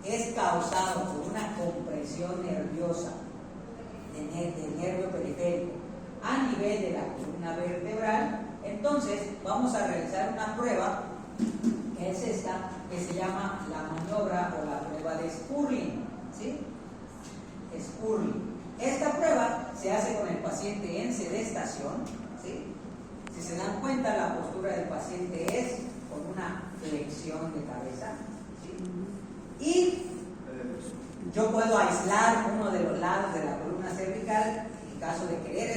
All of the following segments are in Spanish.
es causado por una compresión nerviosa del nervio periférico a nivel de la columna vertebral, entonces vamos a realizar una prueba que es esta, que se llama la maniobra o la prueba de Spurling, ¿sí? Spurling. Esta prueba se hace con el paciente en sedestación, ¿sí? Si se dan cuenta, la postura del paciente es con una flexión de cabeza, ¿sí? Y yo puedo aislar uno de los lados de la columna cervical en caso de querer.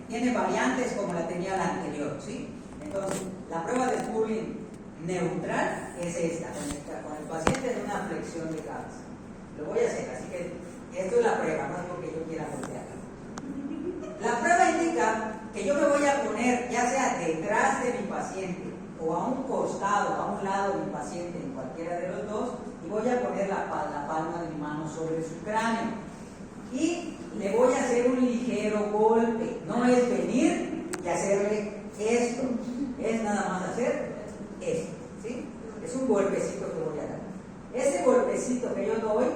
Tiene variantes como la tenía la anterior, ¿sí? Entonces, la prueba de Spurling neutral es esta, con el paciente en una flexión de cabeza. Lo voy a hacer, así que esto es la prueba, no es porque yo quiera voltearla. La prueba indica que yo me voy a poner ya sea detrás de mi paciente o a un costado, a un lado de mi paciente, en cualquiera de los dos, y voy a poner la palma de mi mano sobre su cráneo. Y le voy a hacer un ligero golpe. No es venir y hacerle esto, es nada más hacer esto, ¿sí? Es un golpecito que voy a dar. Ese golpecito que yo doy,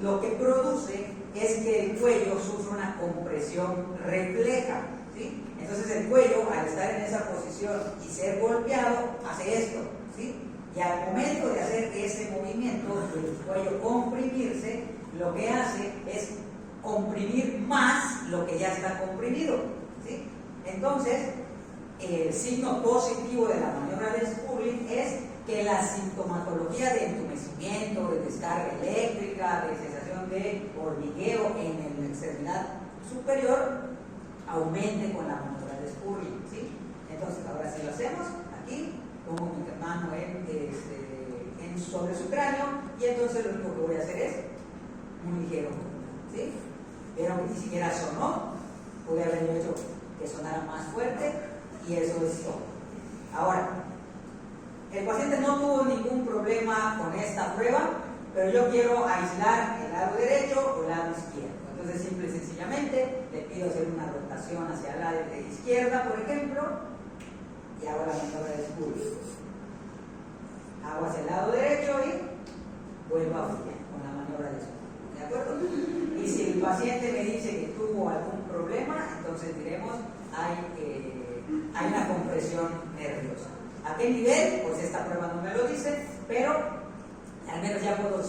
lo que produce es que el cuello sufre una compresión refleja, ¿sí? Entonces el cuello, al estar en esa posición y ser golpeado, hace esto, ¿sí? Y al momento de hacer ese movimiento del cuello comprimirse, lo que hace es comprimir más lo que ya está comprimido, ¿sí? Entonces, el signo positivo de la maniobra de Spurling es que la sintomatología de entumecimiento, de descarga eléctrica, de sensación de hormigueo en la extremidad superior aumente con la maniobra de Spurling, ¿sí? Entonces, ahora sí lo hacemos, aquí pongo mi mano sobre su cráneo y entonces lo único que voy a hacer es un ligero, ¿sí? Pero ni siquiera sonó, pude haberlo hecho que sonara más fuerte y eso es todo. Ahora, el paciente no tuvo ningún problema con esta prueba, pero yo quiero aislar el lado derecho o el lado izquierdo. Entonces, simple y sencillamente, le pido hacer una rotación hacia la izquierda, por ejemplo, y hago la maniobra de Spurling. Hago hacia el lado derecho y vuelvo a fluir con la maniobra de Spurling. ¿De acuerdo? Y si el paciente me dice que tuvo algún problema, entonces diremos, hay una compresión nerviosa. ¿A qué nivel? Pues esta prueba no me lo dice, pero al menos ya puedo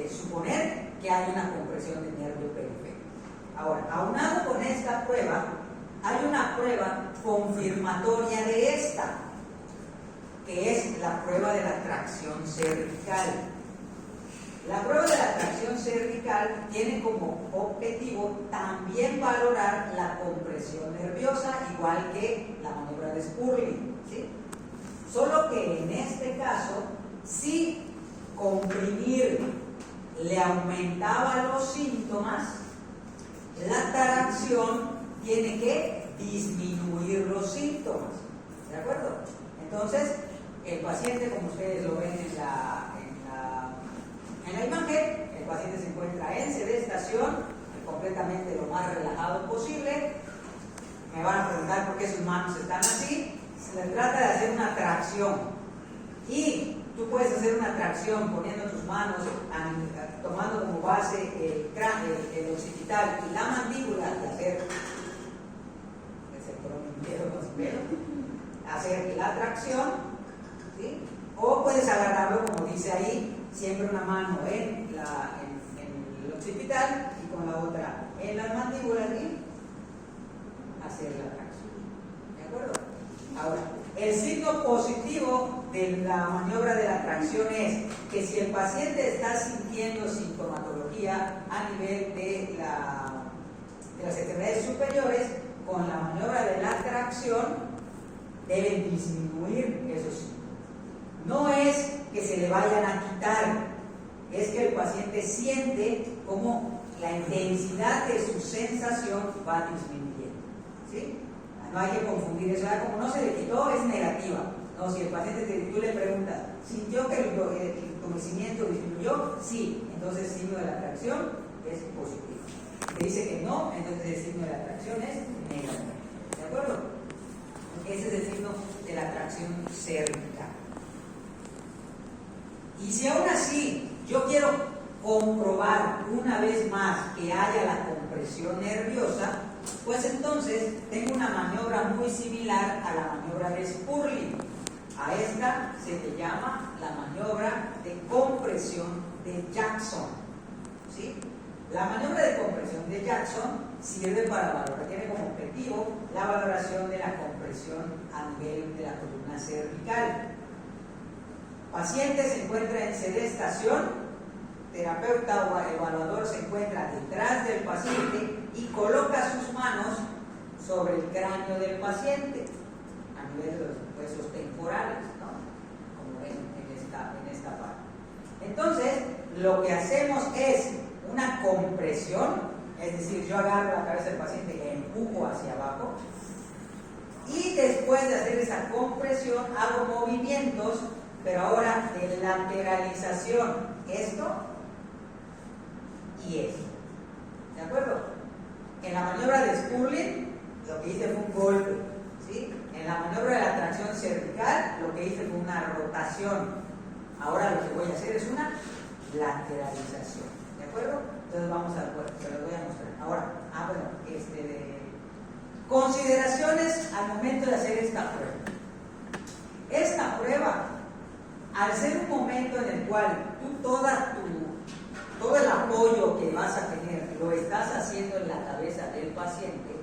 suponer que hay una compresión del nervio periférico. Ahora, aunado con esta prueba, hay una prueba confirmatoria de esta, que es la prueba de la tracción cervical. La prueba de la tracción cervical tiene como objetivo también valorar la compresión nerviosa, igual que la maniobra de Spurling, ¿sí? Solo que en este caso, si comprimir le aumentaba los síntomas, la tracción tiene que disminuir los síntomas, ¿de acuerdo? Entonces, el paciente, como ustedes lo ven en la imagen, el paciente se encuentra en sedestación, completamente lo más relajado posible. Me van a preguntar por qué sus manos están así. Se trata de hacer una tracción, y tú puedes hacer una tracción poniendo tus manos, tomando como base el cráneo, el occipital y la mandíbula, y hacer la tracción, ¿sí? O puedes agarrarlo, como dice ahí, siempre una mano en el occipital y con la otra en las mandíbulas y hacer la tracción. ¿De acuerdo? Ahora, el signo positivo de la maniobra de la tracción es que si el paciente está sintiendo sintomatología a nivel de las extremidades superiores, con la maniobra de la tracción deben disminuir esos síntomas. No es que se le vayan a quitar, es que el paciente siente como la intensidad de su sensación va disminuyendo, ¿sí? No hay que confundir eso, como no se le quitó, es negativa. No, si el paciente, tú le preguntas, ¿sintió que el entumecimiento disminuyó? Sí, entonces el signo de la tracción es positivo. Si te dice que no, entonces el signo de la tracción es negativo. ¿De acuerdo? Ese es el signo de la tracción cervical. Y si aún así yo quiero comprobar una vez más que haya la compresión nerviosa, pues entonces tengo una maniobra muy similar a la maniobra de Stirling. A esta se le llama la maniobra de compresión de Jackson, ¿sí? La maniobra de compresión de Jackson sirve para valorar, tiene como objetivo la valoración de la compresión a nivel de la columna cervical. Paciente se encuentra en sedestación, terapeuta o evaluador se encuentra detrás del paciente y coloca sus manos sobre el cráneo del paciente a nivel de los huesos temporales, ¿no? Como ven en esta parte. Entonces, lo que hacemos es una compresión, es decir, yo agarro la cabeza del paciente y empujo hacia abajo, y después de hacer esa compresión hago movimientos, pero ahora de lateralización, esto y esto, ¿de acuerdo? En la maniobra de Stirling lo que hice fue un golpe, ¿sí? En la maniobra de la tracción cervical lo que hice fue una rotación. Ahora lo que voy a hacer es una lateralización, ¿de acuerdo? Entonces vamos a ver, se los voy a mostrar. Ahora, consideraciones al momento de hacer esta prueba. Esta prueba, al ser un momento en el cual tú todo el apoyo que vas a tener lo estás haciendo en la cabeza del paciente,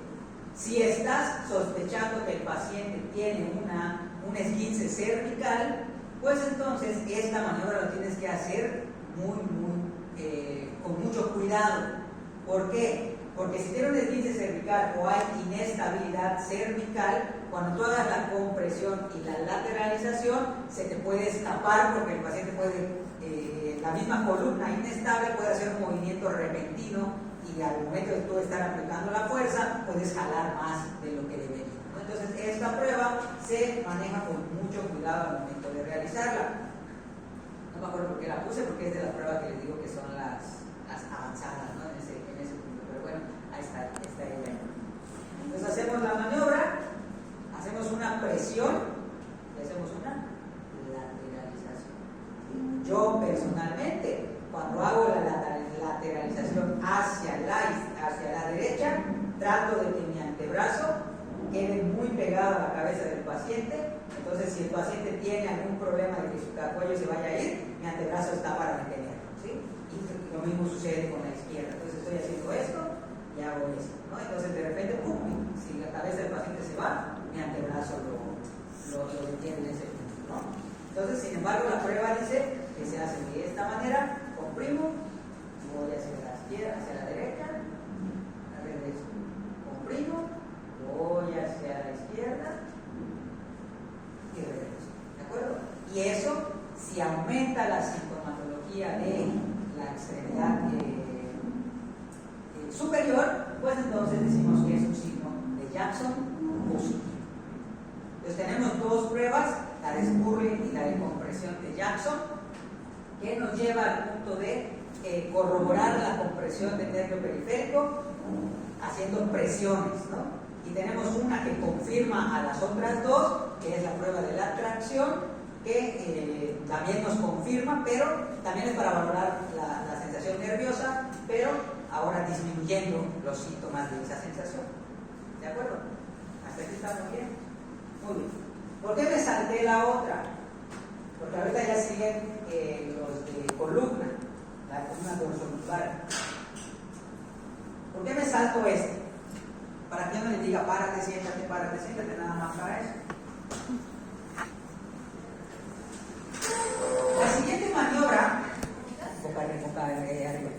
si estás sospechando que el paciente tiene un esguince cervical, pues entonces esta maniobra la tienes que hacer con mucho cuidado. ¿Por qué? Porque si tiene un esguince cervical o hay inestabilidad cervical, cuando tú hagas la compresión y la lateralización, se te puede escapar porque el paciente puede, la misma columna inestable puede hacer un movimiento repentino y al momento de tú estar aplicando la fuerza, puedes jalar más de lo que debería, ¿no? Entonces, esta prueba se maneja con mucho cuidado al momento de realizarla. No me acuerdo por qué la puse, porque es de las pruebas que les digo que son las avanzadas, ¿no? en ese punto, pero bueno, ahí está ella. Entonces hacemos la maniobra, hacemos una presión y hacemos una lateralización. Yo personalmente, cuando hago la lateralización hacia la derecha, trato de que mi antebrazo quede muy pegado a la cabeza del paciente. Entonces, si el paciente tiene algún problema de que su cuello se vaya a ir, mi antebrazo está para retenerlo, ¿sí? Y lo mismo sucede con la izquierda. Entonces, estoy haciendo esto y hago esto, ¿no? Entonces, de repente, ¡pum! Si la cabeza del paciente se va, mi antebrazo lo detiene en ese punto, ¿no? Entonces, sin embargo, la prueba dice que se hace de esta manera: comprimo, voy hacia la izquierda, hacia la derecha, regreso, comprimo, voy hacia la izquierda y regreso, ¿de acuerdo? Y eso, si aumenta la sintomatología de la extremidad superior, pues entonces decimos que es un signo de Jackson positivo. Entonces tenemos dos pruebas, la de Stirling y la de compresión de Jackson, que nos lleva al punto de corroborar la compresión del nervio periférico haciendo presiones, ¿no? Y tenemos una que confirma a las otras dos, que es la prueba de la tracción, que también nos confirma, pero también es para valorar la sensación nerviosa, pero ahora disminuyendo los síntomas de esa sensación. ¿De acuerdo? ¿Hasta aquí estamos bien? Muy bien. ¿Por qué me salté la otra? Porque ahorita ya siguen los de columna, la columna dorsolateral. ¿Por qué me salto este? Para que no le diga párate, siéntate, nada más para eso. La siguiente maniobra, enfoca arriba.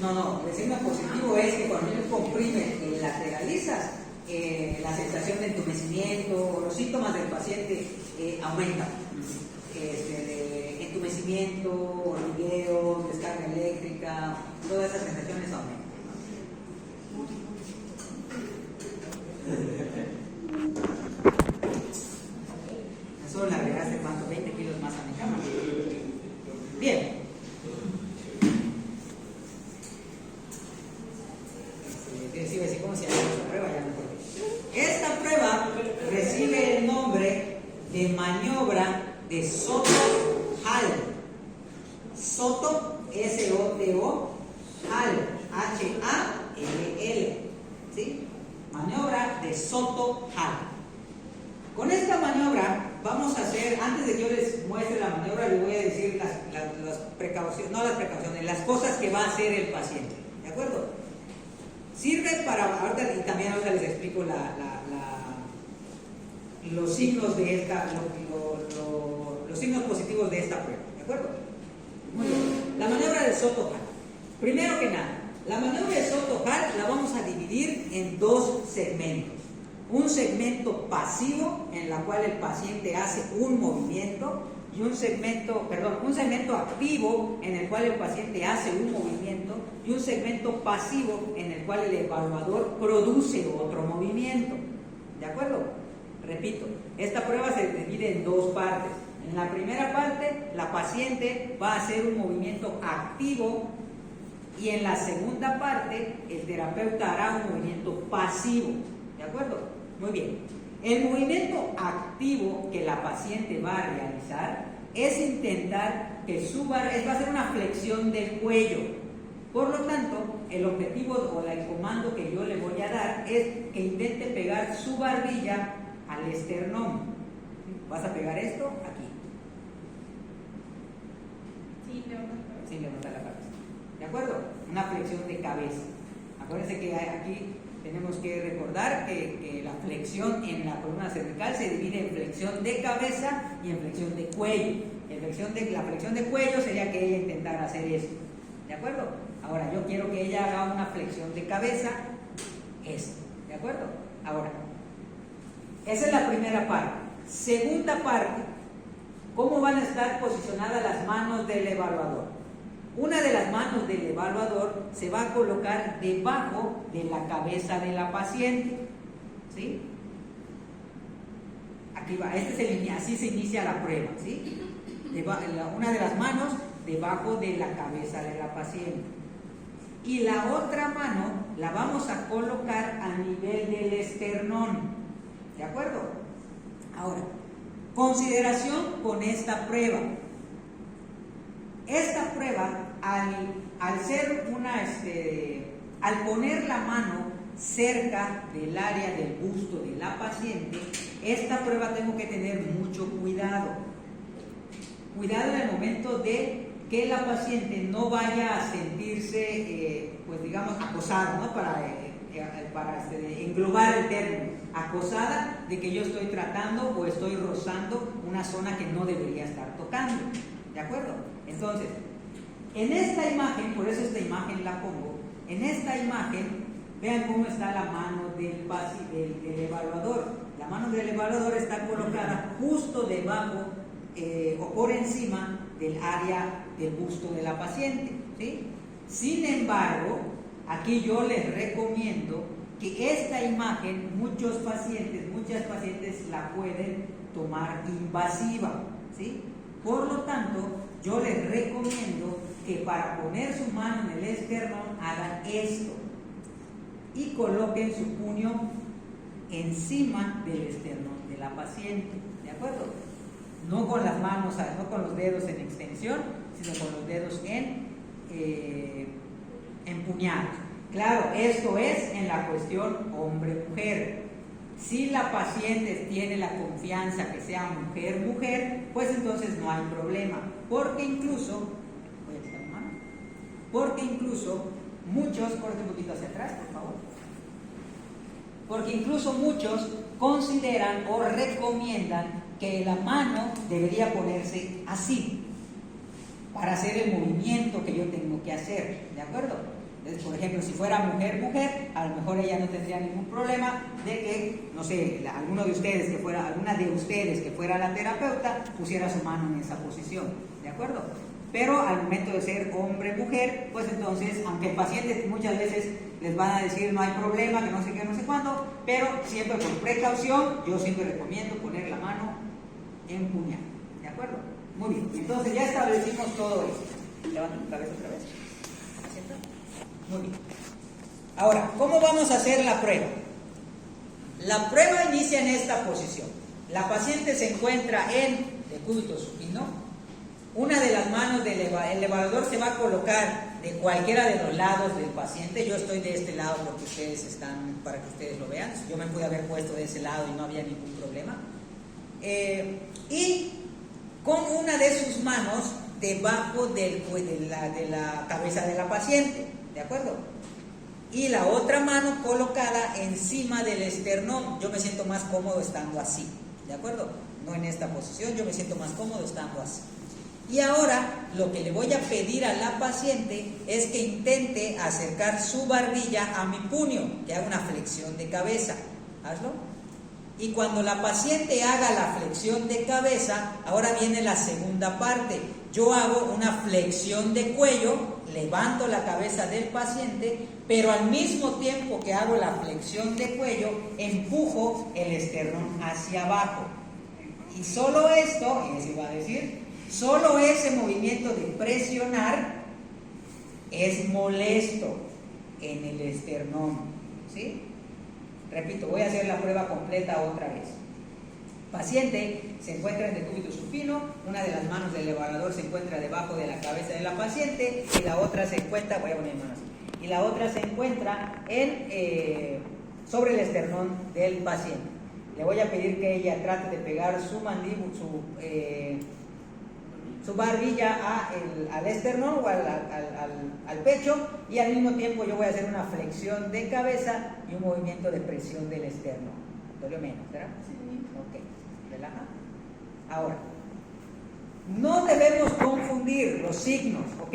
No, el signo positivo es que cuando tú comprimes y lateralizas, la sensación de entumecimiento, los síntomas del paciente aumentan. Entumecimiento, hormigueo, descarga eléctrica, todas esas sensaciones aumentan. de maniobra de Soto-Hall. Soto, S-O-T-O, Hall, H-A-L-L. ¿Sí? Maniobra de Soto-Hall. Con esta maniobra vamos a hacer, antes de que yo les muestre la maniobra, les voy a decir las precauciones, no las precauciones, las cosas que va a hacer el paciente. ¿De acuerdo? Sirve para, ahorita, y también ahorita les explico los signos de esta, los signos positivos de esta prueba. ¿De acuerdo? Muy bien. La maniobra de Soto-Hall. Primero que nada, la maniobra de Soto-Hall la vamos a dividir en dos segmentos. Un segmento pasivo en la cual el paciente hace un movimiento y un segmento activo en el cual el paciente hace un movimiento y un segmento pasivo en el cual el evaluador produce otro movimiento. ¿De acuerdo? Repito, esta prueba se divide en dos partes. En la primera parte, la paciente va a hacer un movimiento activo y en la segunda parte, el terapeuta hará un movimiento pasivo. ¿De acuerdo? Muy bien. El movimiento activo que la paciente va a realizar es intentar que va a ser una flexión del cuello. Por lo tanto, el objetivo o el comando que yo le voy a dar es que intente pegar su barbilla al esternón. ¿Vas a pegar esto? Aquí. Sí, levanta la cabeza. ¿De acuerdo? Una flexión de cabeza. Acuérdense que aquí tenemos que recordar que la flexión en la columna cervical se divide en flexión de cabeza y en flexión de cuello. La flexión de cuello sería que ella intentara hacer esto. ¿De acuerdo? Ahora, yo quiero que ella haga una flexión de cabeza, esto. ¿De acuerdo? Ahora, esa es la primera parte. Segunda parte, ¿cómo van a estar posicionadas las manos del evaluador? Una de las manos del evaluador se va a colocar debajo de la cabeza de la paciente. ¿Sí? Aquí va, así se inicia la prueba. ¿Sí? Una de las manos debajo de la cabeza de la paciente. Y la otra mano la vamos a colocar a nivel del esternón. ¿De acuerdo? Ahora, consideración con esta prueba. Esta prueba, al poner la mano cerca del área del busto de la paciente, esta prueba tengo que tener mucho cuidado. Cuidado en el momento de que la paciente no vaya a sentirse, acosada, ¿no? Para englobar el término, acosada de que yo estoy tratando o estoy rozando una zona que no debería estar tocando. ¿De acuerdo? Entonces, en esta imagen, por eso esta imagen la pongo, en esta imagen, vean cómo está la mano del evaluador. La mano del evaluador está colocada justo debajo o por encima del área del busto de la paciente. ¿Sí? Sin embargo, aquí yo les recomiendo que esta imagen, muchas pacientes la pueden tomar invasiva. ¿Sí? Por lo tanto, yo les recomiendo que para poner su mano en el esternón hagan esto y coloquen su puño encima del esternón de la paciente. ¿De acuerdo? No con las manos, no con los dedos en extensión, sino con los dedos empuñados. Claro, esto es en la cuestión hombre-mujer. Si la paciente tiene la confianza que sea mujer-mujer, pues entonces no hay problema. Porque incluso muchos, corre un poquito hacia atrás, por favor. Porque incluso muchos consideran o recomiendan que la mano debería ponerse así, para hacer el movimiento que yo tengo que hacer. ¿De acuerdo? Entonces, por ejemplo, si fuera mujer, a lo mejor ella no tendría ningún problema de que, no sé, alguna de ustedes que fuera la terapeuta pusiera su mano en esa posición. ¿De acuerdo? Pero al momento de ser hombre-mujer, pues entonces, aunque el paciente muchas veces les van a decir no hay problema, que no sé qué, no sé cuándo, pero siempre por precaución, yo siempre recomiendo poner la mano empuñada. ¿De acuerdo? Muy bien, entonces ya establecimos todo esto. Levanta tu cabeza otra vez. Muy bien. Ahora, ¿cómo vamos a hacer la prueba? La prueba inicia en esta posición. La paciente se encuentra en decúbito supino. Una de las manos del elevador se va a colocar de cualquiera de los lados del paciente. Yo estoy de este lado porque ustedes están, para que ustedes lo vean. Yo me pude haber puesto de ese lado y no había ningún problema. Y con una de sus manos debajo de la cabeza de la paciente, ¿de acuerdo? Y la otra mano colocada encima del esternón. Yo me siento más cómodo estando así, ¿de acuerdo? No en esta posición, yo me siento más cómodo estando así. Y ahora lo que le voy a pedir a la paciente es que intente acercar su barbilla a mi puño, que haga una flexión de cabeza. Hazlo. Y cuando la paciente haga la flexión de cabeza, ahora viene la segunda parte. Yo hago una flexión de cuello, levanto la cabeza del paciente, pero al mismo tiempo que hago la flexión de cuello, empujo el esternón hacia abajo. Y solo esto, y les iba a decir, solo ese movimiento de presionar es molesto en el esternón, ¿sí? Repito, voy a hacer la prueba completa otra vez. Paciente se encuentra en decúbito supino, una de las manos del elevador se encuentra debajo de la cabeza de la paciente y la otra se encuentra, voy a poner manos así, y la otra se encuentra sobre el esternón del paciente. Le voy a pedir que ella trate de pegar su mandíbula, su barbilla al esternón o al pecho, y al mismo tiempo yo voy a hacer una flexión de cabeza y un movimiento de presión del esternón. ¿Dolió menos, verdad? Sí. Ok, relaja. Ahora, no debemos confundir los signos, o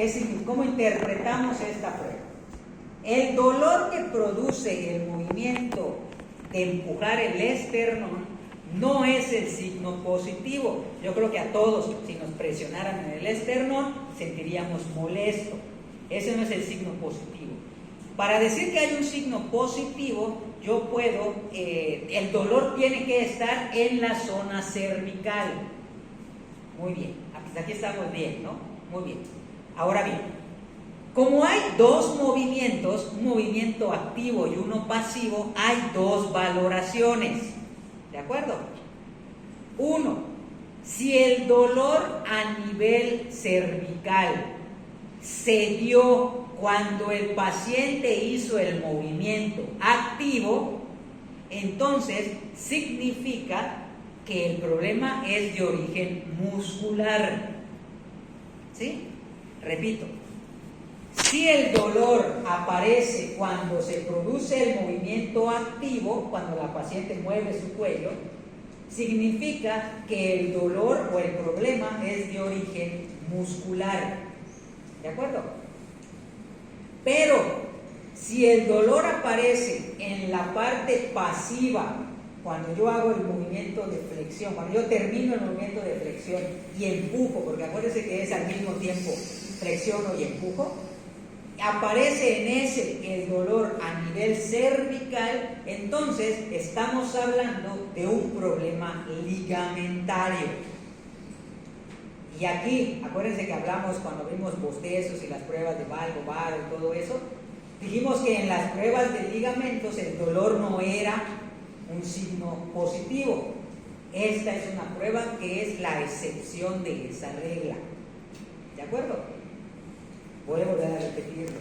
cómo interpretamos esta prueba. El dolor que produce el movimiento de empujar el esternón no es el signo positivo. Yo creo que a todos, si nos presionaran en el esternón, sentiríamos molesto. Ese no es el signo positivo. Para decir que hay un signo positivo, yo puedo, el dolor tiene que estar en la zona cervical. Muy bien, hasta aquí estamos bien, ¿no? Muy bien. Ahora bien, como hay dos movimientos, un movimiento activo y uno pasivo, hay dos valoraciones. ¿De acuerdo? 1. Si el dolor a nivel cervical se dio cuando el paciente hizo el movimiento activo, entonces significa que el problema es de origen muscular. ¿Sí? Repito. Si el dolor aparece cuando se produce el movimiento activo, cuando la paciente mueve su cuello, significa que el dolor o el problema es de origen muscular. ¿De acuerdo? Pero si el dolor aparece en la parte pasiva, cuando yo hago el movimiento de flexión, cuando yo termino el movimiento de flexión y empujo, porque acuérdense que es al mismo tiempo flexiono y empujo, aparece en ese el dolor a nivel cervical, entonces estamos hablando de un problema ligamentario. Y aquí, acuérdense que hablamos cuando vimos bostezos y las pruebas de valgo, varo y todo eso, dijimos que en las pruebas de ligamentos el dolor no era un signo positivo. Esta es una prueba que es la excepción de esa regla. ¿De acuerdo? Voy a volver a repetirlo.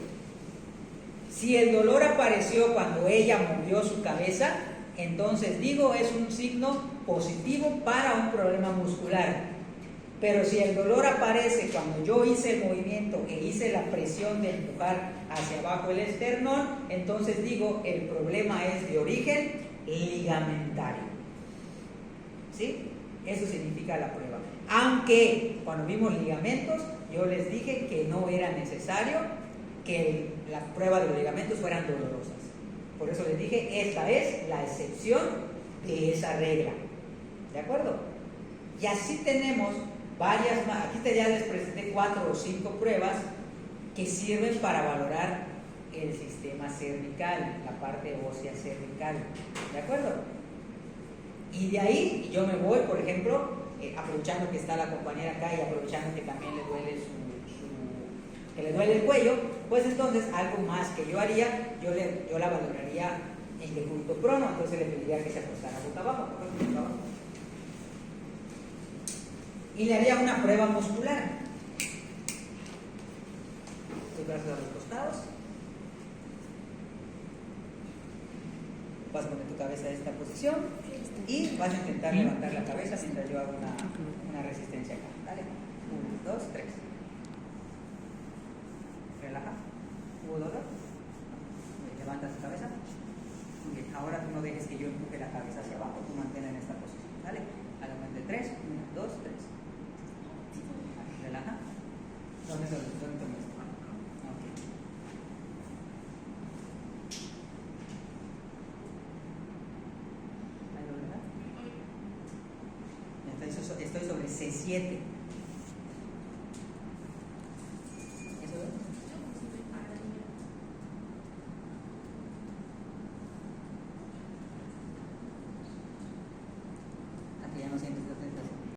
Si el dolor apareció cuando ella movió su cabeza, entonces digo es un signo positivo para un problema muscular. Pero si el dolor aparece cuando yo hice el movimiento e hice la presión de empujar hacia abajo el esternón, entonces digo el problema es de origen ligamentario. ¿Sí? Eso significa la prueba. Aunque cuando vimos ligamentos, yo les dije que no era necesario que la prueba de los ligamentos fueran dolorosas. Por eso les dije, esta es la excepción de esa regla. ¿De acuerdo? Y así tenemos varias más. Aquí ya les presenté 4 o 5 pruebas que sirven para valorar el sistema cervical, la parte ósea cervical. ¿De acuerdo? Y de ahí yo me voy, por ejemplo, aprovechando que está la compañera acá y aprovechando que también le duele que le duele el cuello, pues entonces algo más que yo haría, yo la valoraría en decúbito prono, entonces le pediría que se acostara boca abajo. Y le haría una prueba muscular. Tus brazos a los costados. Vas a poner tu cabeza en esta posición y vas a intentar levantar la cabeza mientras yo hago una resistencia acá. Dale. 1, 2, 3. Relaja. ¿Hubo dolor? Levanta tu cabeza. Muy bien. Ahora tú no dejes que yo empuje la cabeza hacia abajo. Tú mantén en esta posición. Dale. A la cuenta de 3. 1, 2, 3. Relaja. ¿Dónde tomas? Ok. ¿Ahí lo relaja? Estoy sobre C7.